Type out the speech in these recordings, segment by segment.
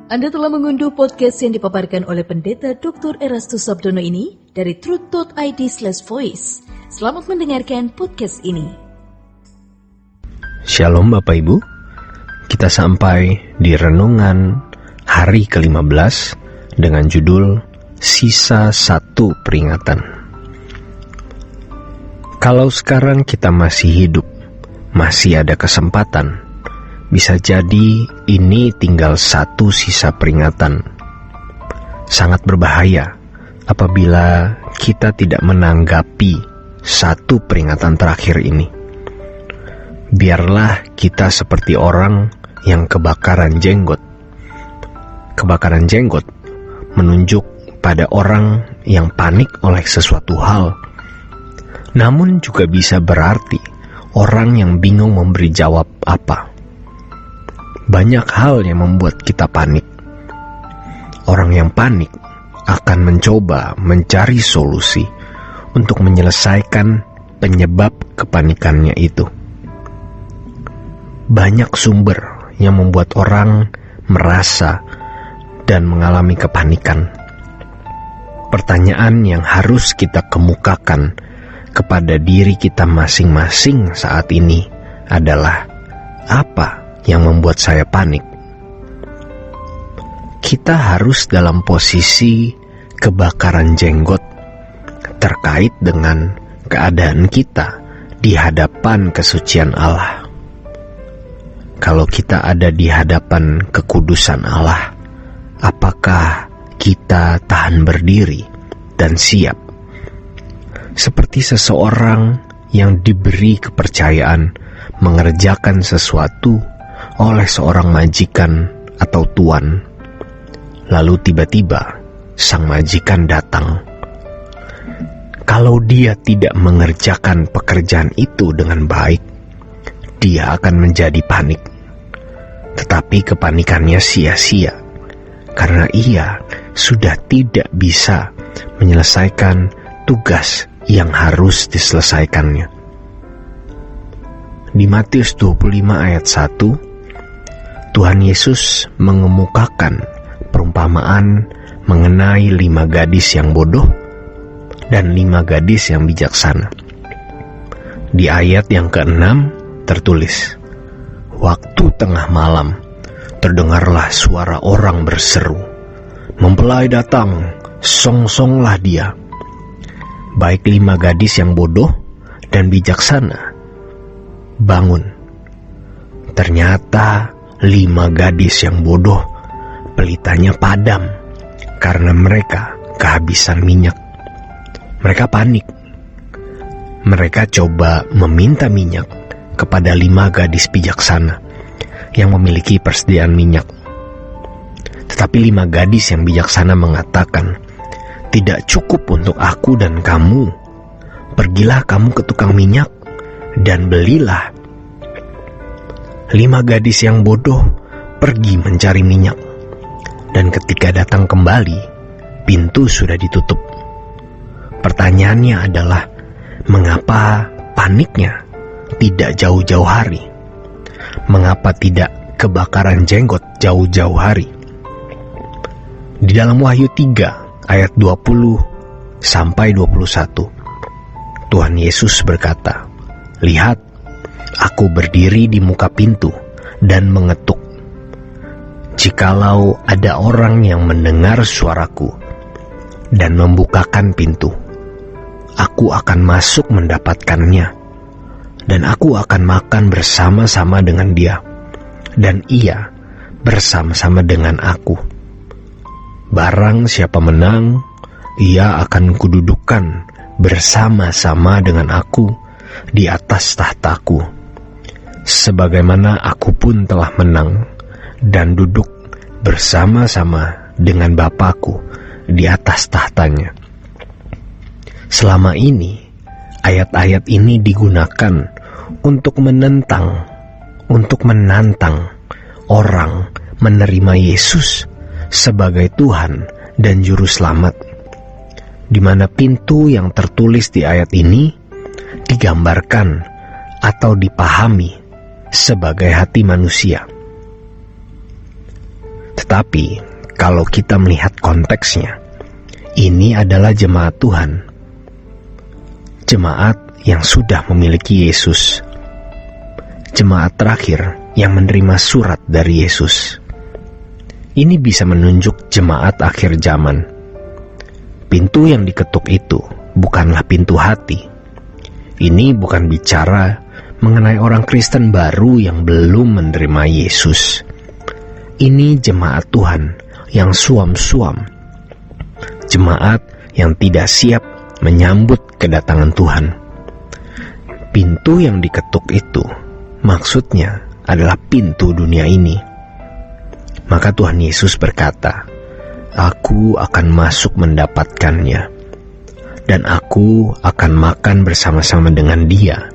Anda telah mengunduh podcast yang dipaparkan oleh Pendeta Dr. Erastus Sabdono ini dari truth.id/voice. Selamat mendengarkan podcast ini. Shalom Bapak Ibu, kita sampai di renungan hari ke-15 dengan judul Sisa Satu Peringatan. Kalau sekarang kita masih hidup, masih ada kesempatan, bisa jadi ini tinggal satu sisa peringatan. Sangat berbahaya apabila kita tidak menanggapi satu peringatan terakhir ini. Biarlah kita seperti orang yang kebakaran jenggot. Kebakaran jenggot menunjuk pada orang yang panik oleh sesuatu hal, namun juga bisa berarti orang yang bingung memberi jawab apa. Banyak hal yang membuat kita panik. Orang yang panik akan mencoba mencari solusi untuk menyelesaikan penyebab kepanikannya itu. Banyak sumber yang membuat orang merasa dan mengalami kepanikan. Pertanyaan yang harus kita kemukakan kepada diri kita masing-masing saat ini adalah, apa yang membuat saya panik? Kita harus dalam posisi kebakaran jenggot terkait dengan keadaan kita di hadapan kesucian Allah. Kalau kita ada di hadapan kekudusan Allah, apakah kita tahan berdiri dan siap? Seperti seseorang yang diberi kepercayaan mengerjakan sesuatu oleh seorang majikan atau tuan. Lalu tiba-tiba sang majikan datang. Kalau dia tidak mengerjakan pekerjaan itu dengan baik, dia akan menjadi panik. Tetapi kepanikannya sia-sia, karena ia sudah tidak bisa menyelesaikan tugas yang harus diselesaikannya. Di Matius 25 ayat 1, Tuhan Yesus mengemukakan perumpamaan mengenai 5 gadis yang bodoh dan 5 gadis yang bijaksana. Di ayat yang ke-6 tertulis, waktu tengah malam terdengarlah suara orang berseru, mempelai datang, song-songlah dia. Baik 5 gadis yang bodoh dan bijaksana bangun. Ternyata 5 gadis yang bodoh pelitanya padam karena mereka kehabisan minyak. Mereka panik. Mereka coba meminta minyak kepada 5 gadis bijaksana yang memiliki persediaan minyak. Tetapi 5 gadis yang bijaksana mengatakan, tidak cukup untuk aku dan kamu. Pergilah kamu ke tukang minyak dan belilah. 5 gadis yang bodoh pergi mencari minyak, dan ketika datang kembali, pintu sudah ditutup. Pertanyaannya adalah, mengapa paniknya tidak jauh-jauh hari? Mengapa tidak kebakaran jenggot jauh-jauh hari? Di dalam Wahyu 3 ayat 20 sampai 21, Tuhan Yesus berkata, lihat, aku berdiri di muka pintu dan mengetuk. Jikalau ada orang yang mendengar suaraku dan membukakan pintu, aku akan masuk mendapatkannya, dan aku akan makan bersama-sama dengan dia, dan ia bersama-sama dengan aku. Barang siapa menang, ia akan kududukan bersama-sama dengan aku di atas tahtaku, sebagaimana aku pun telah menang dan duduk bersama-sama dengan Bapa-Ku di atas tahtanya. Selama ini, ayat-ayat ini digunakan untuk menantang orang menerima Yesus sebagai Tuhan dan Juru Selamat, di mana pintu yang tertulis di ayat ini digambarkan atau dipahami sebagai hati manusia. Tetapi kalau kita melihat konteksnya, ini adalah jemaat Tuhan. Jemaat yang sudah memiliki Yesus. Jemaat terakhir yang menerima surat dari Yesus. Ini bisa menunjuk jemaat akhir zaman. Pintu yang diketuk itu bukanlah pintu hati. Ini bukan bicara mengenai orang Kristen baru yang belum menerima Yesus. Ini jemaat Tuhan yang suam-suam. Jemaat yang tidak siap menyambut kedatangan Tuhan. Pintu yang diketuk itu maksudnya adalah pintu dunia ini. Maka Tuhan Yesus berkata, "Aku akan masuk mendapatkannya, dan aku akan makan bersama-sama dengan dia,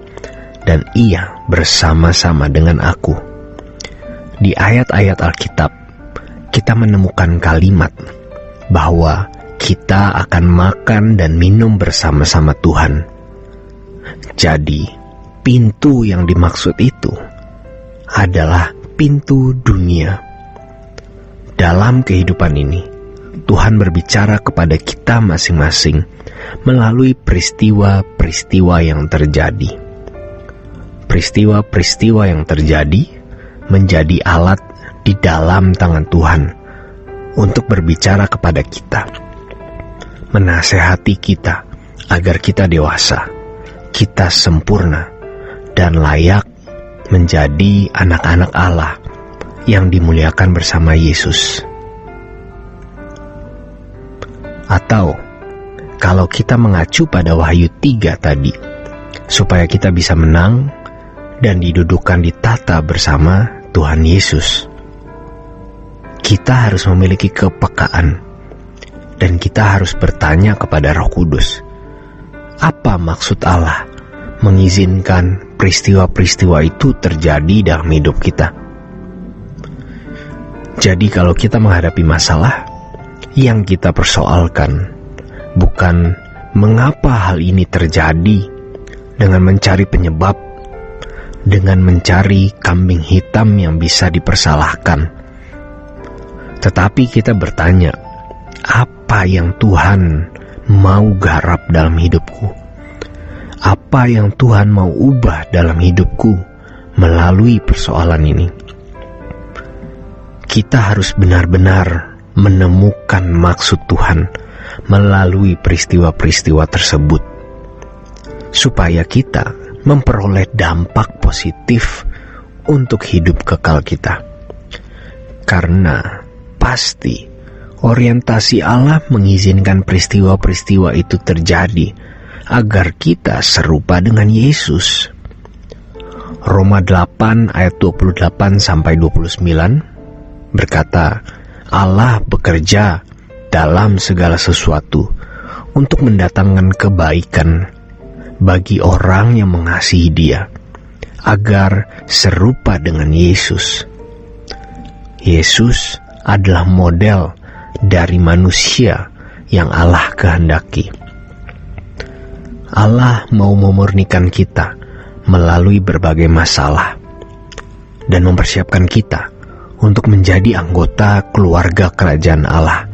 dan ia bersama-sama dengan aku." Di ayat-ayat Alkitab, kita menemukan kalimat bahwa kita akan makan dan minum bersama-sama Tuhan. Jadi, pintu yang dimaksud itu adalah pintu dunia. Dalam kehidupan ini, Tuhan berbicara kepada kita masing-masing melalui peristiwa-peristiwa yang terjadi. Peristiwa-peristiwa yang terjadi menjadi alat di dalam tangan Tuhan untuk berbicara kepada kita, menasehati kita agar kita dewasa, kita sempurna, dan layak menjadi anak-anak Allah yang dimuliakan bersama Yesus. Atau kalau kita mengacu pada Wahyu 3 tadi, supaya kita bisa menang dan didudukkan di tahta bersama Tuhan Yesus, kita harus memiliki kepekaan dan kita harus bertanya kepada Roh Kudus, apa maksud Allah mengizinkan peristiwa-peristiwa itu terjadi dalam hidup kita? Jadi kalau kita menghadapi masalah, yang kita persoalkan bukan mengapa hal ini terjadi dengan mencari penyebab, dengan mencari kambing hitam yang bisa dipersalahkan. Tetapi kita bertanya, apa yang Tuhan mau garap dalam hidupku? Apa yang Tuhan mau ubah dalam hidupku melalui persoalan ini? Kita harus benar-benar menemukan maksud Tuhan melalui peristiwa-peristiwa tersebut, supaya kita memperoleh dampak positif untuk hidup kekal kita. Karena pasti orientasi Allah mengizinkan peristiwa-peristiwa itu terjadi agar kita serupa dengan Yesus. Roma 8 ayat 28-29 berkata, Allah bekerja dalam segala sesuatu untuk mendatangkan kebaikan bagi orang yang mengasihi Dia, agar serupa dengan Yesus. Yesus adalah model dari manusia yang Allah kehendaki. Allah mau memurnikan kita melalui berbagai masalah dan mempersiapkan kita untuk menjadi anggota keluarga kerajaan Allah.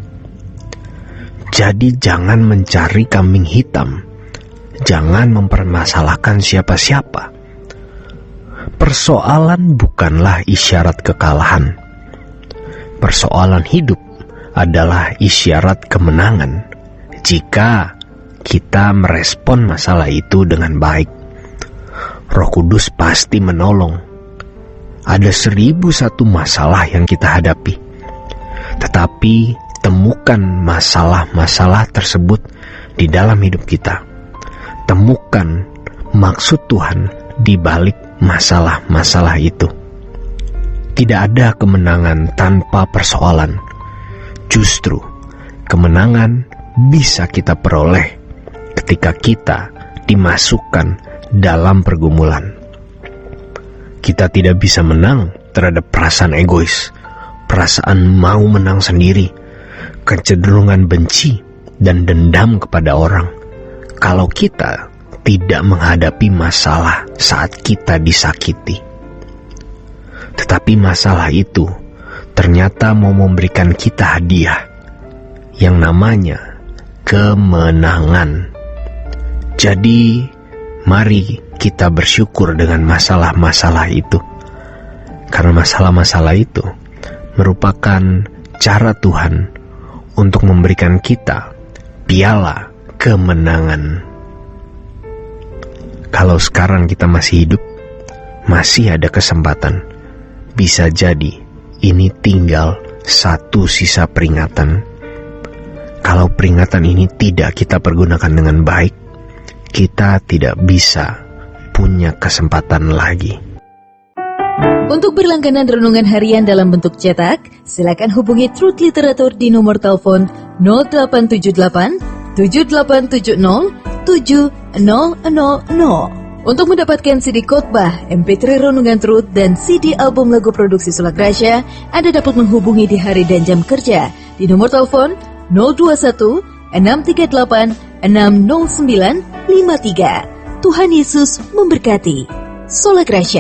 Jadi jangan mencari kambing hitam, jangan mempermasalahkan siapa-siapa. Persoalan bukanlah isyarat kekalahan. Persoalan hidup adalah isyarat kemenangan jika kita merespon masalah itu dengan baik. Roh Kudus pasti menolong. Ada 1001 masalah yang kita hadapi, tetapi temukan masalah-masalah tersebut di dalam hidup kita. Temukan maksud Tuhan di balik masalah-masalah itu. Tidak ada kemenangan tanpa persoalan. Justru kemenangan bisa kita peroleh ketika kita dimasukkan dalam pergumulan. Kita tidak bisa menang terhadap perasaan egois, perasaan mau menang sendiri, kecenderungan benci dan dendam kepada orang, kalau kita tidak menghadapi masalah saat kita disakiti. Tetapi masalah itu ternyata mau memberikan kita hadiah yang namanya kemenangan. Jadi, mari kita bersyukur dengan masalah-masalah itu. Karena masalah-masalah itu merupakan cara Tuhan untuk memberikan kita piala kemenangan. Kalau sekarang kita masih hidup, masih ada kesempatan. Bisa jadi ini tinggal satu sisa peringatan. Kalau peringatan ini tidak kita pergunakan dengan baik, kita tidak bisa punya kesempatan lagi. Untuk berlangganan renungan harian dalam bentuk cetak, silakan hubungi Truth Literatur di nomor telepon 0878 7870 7000. Untuk mendapatkan CD khotbah, MP3 renungan Truth, dan CD album lagu produksi Sulak Rasya, Anda dapat menghubungi di hari dan jam kerja di nomor telepon 021 638 60953. Tuhan Yesus memberkati. Sulak Rasya.